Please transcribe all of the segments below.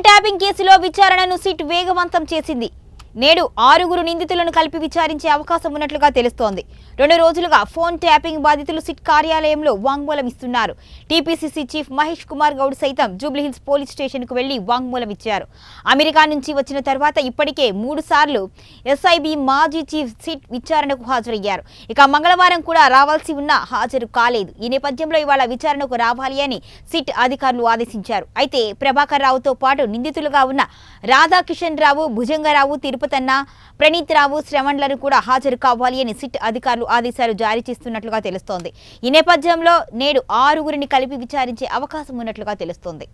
Tapping కేసులో విచారణను SIT వేగవంతం చేసింది. నేడు 6 నిందితులను కలిపి విచారించే అవకాశం ఉన్నట్లుగా తెలుస్తోంది. 2 రోజులుగా ఫోన్ ట్యాపింగ్ బాధితులు సిట్ కార్యాలయంలో వాంగ్మూలం ఇస్తున్నారు. టీపీసీసీ చీఫ్ మహేష్ కుమార్ గౌడ్ సైతం జూబ్లీహిల్స్ పోలీస్ స్టేషన్కు వెళ్లి వాంగ్మూలం ఇచ్చారు. అమెరికా నుంచి వచ్చిన తర్వాత ఇప్పటికే 3 సార్లు ఎస్ఐబి మాజీ చీఫ్ సిట్ విచారణకు హాజరయ్యారు. ఇక మంగళవారం కూడా రావాల్సి ఉన్నా హాజరు కాలేదు. ఈ నేపథ్యంలో ఇవాళ విచారణకు రావాలి అని సిట్ అధికారులు ఆదేశించారు. అయితే ప్రభాకర్ రావుతో పాటు నిందితులుగా ఉన్న రాధాకిషన్ రావు, భుజంగరావు, తిరుపతన్న, ప్రణీత్ రావు, శ్రవణ్లను కూడా హాజరు కావాలి అని సిట్ అధికారులు ఆదేశాలు జారీ చేస్తున్నట్లుగా తెలుస్తోంది. ఈ నేపథ్యంలో నేడు 6 కలిపి విచారించే అవకాశం ఉన్నట్లుగా తెలుస్తోంది.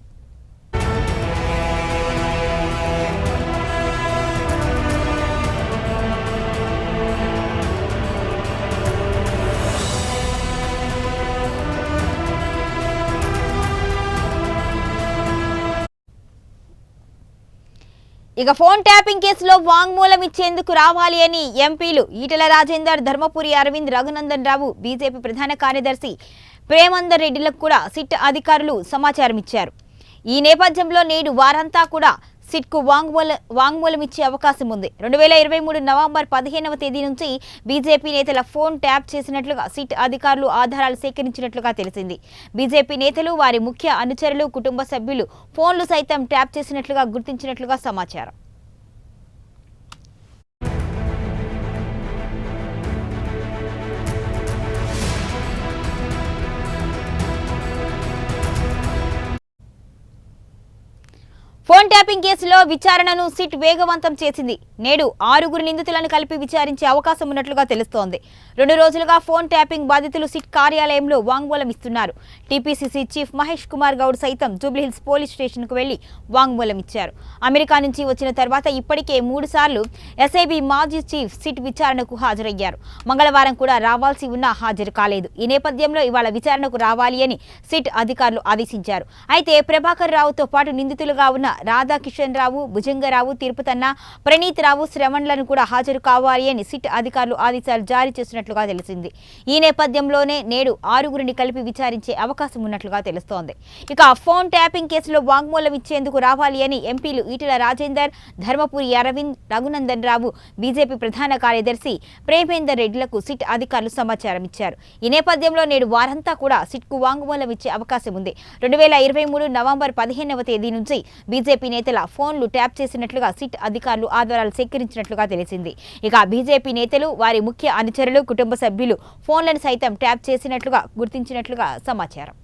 ఇక ఫోన్ ట్యాపింగ్ కేసులో వాంగ్మూలం ఇచ్చేందుకు రావాలి అని ఎంపీలు ఈటెల రాజేందర్, ధర్మపురి అరవింద్, రఘునందన్ రావు, బీజేపీ ప్రధాన కార్యదర్శి ప్రేమందర్ రెడ్డిలకు కూడా సిట్ అధికారులు సమాచారం ఇచ్చారు. ఈ నేపథ్యంలో నేడు వారంతా కూడా సిట్కు వాంగ్మూలం ఇచ్చే అవకాశం ఉంది. 2023 నవంబర్ 15వ తేదీ నుంచి బీజేపీ నేతల ఫోన్ ట్యాప్ చేసినట్లుగా సిట్ అధికారులు ఆధారాలు సేకరించినట్లుగా తెలిసింది. బీజేపీ నేతలు, వారి ముఖ్య అనుచరులు, కుటుంబ సభ్యులు ఫోన్లు సైతం ట్యాప్ చేసినట్లుగా గుర్తించినట్లుగా సమాచారం. ఫోన్ ట్యాపింగ్ కేసులో విచారణను సిట్ వేగవంతం చేసింది. నేడు 6 నిందితులను కలిపి విచారించే అవకాశం ఉన్నట్లుగా తెలుస్తోంది. 2 రోజులుగా ఫోన్ ట్యాపింగ్ బాధితులు సిట్ కార్యాలయంలో వాంగ్మూలం ఇస్తున్నారు. టీపీసీసీ చీఫ్ మహేష్ కుమార్ గౌడ్ సైతం జూబ్లీహిల్స్ పోలీస్ స్టేషన్కు వెళ్లి వాంగ్మూలం ఇచ్చారు. అమెరికా నుంచి వచ్చిన తర్వాత ఇప్పటికే 3 సార్లు ఎస్ఐబి మాజీ చీఫ్ సిట్ విచారణకు హాజరయ్యారు. మంగళవారం కూడా రావాల్సి ఉన్నా హాజరు కాలేదు. ఈ నేపథ్యంలో ఇవాళ విచారణకు రావాలి అని సిట్ అధికారులు ఆదేశించారు. అయితే ప్రభాకర్ రావుతో పాటు నిందితులుగా ఉన్న రాధాకిషన్ రావు, భుజంగరావు, తిరుపతన్న, ప్రణీత్ రావు, శ్రవణ్లను కూడా హాజరు కావాలి అని సిట్ అధికారులు ఆదేశాలు జారీ చేసినట్లుగా తెలిసింది. ఈ నేపథ్యంలోనే నేడు 6 కలిపి విచారించే అవకాశం ఉన్నట్లుగా తెలుస్తోంది. ఇక ఫోన్ ట్యాపింగ్ కేసులో వాంగ్మూలం ఇచ్చేందుకు రావాలి అని ఎంపీలు ఈటెల రాజేందర్, ధర్మపురి అరవింద్, రఘునందన్ రావు, బీజేపీ ప్రధాన కార్యదర్శి ప్రేమేందర్ రెడ్డిలకు సిట్ అధికారులు సమాచారం ఇచ్చారు. ఈ నేపథ్యంలో నేడు వారంతా కూడా సిట్కు వాంగ్మూలం ఇచ్చే అవకాశం ఉంది. 2023 నవంబర్ 15వ తేదీ నుంచి బీజేపీ నేతల ఫోన్లు ట్యాప్ చేసినట్లుగా సిట్ అధికారులు ఆధారాలు సేకరించినట్లుగా తెలిసింది. ఇక బీజేపీ నేతలు, వారి ముఖ్య అనుచరులు, కుటుంబ సభ్యులు ఫోన్లను సైతం ట్యాప్ చేసినట్లుగా గుర్తించినట్లుగా సమాచారం.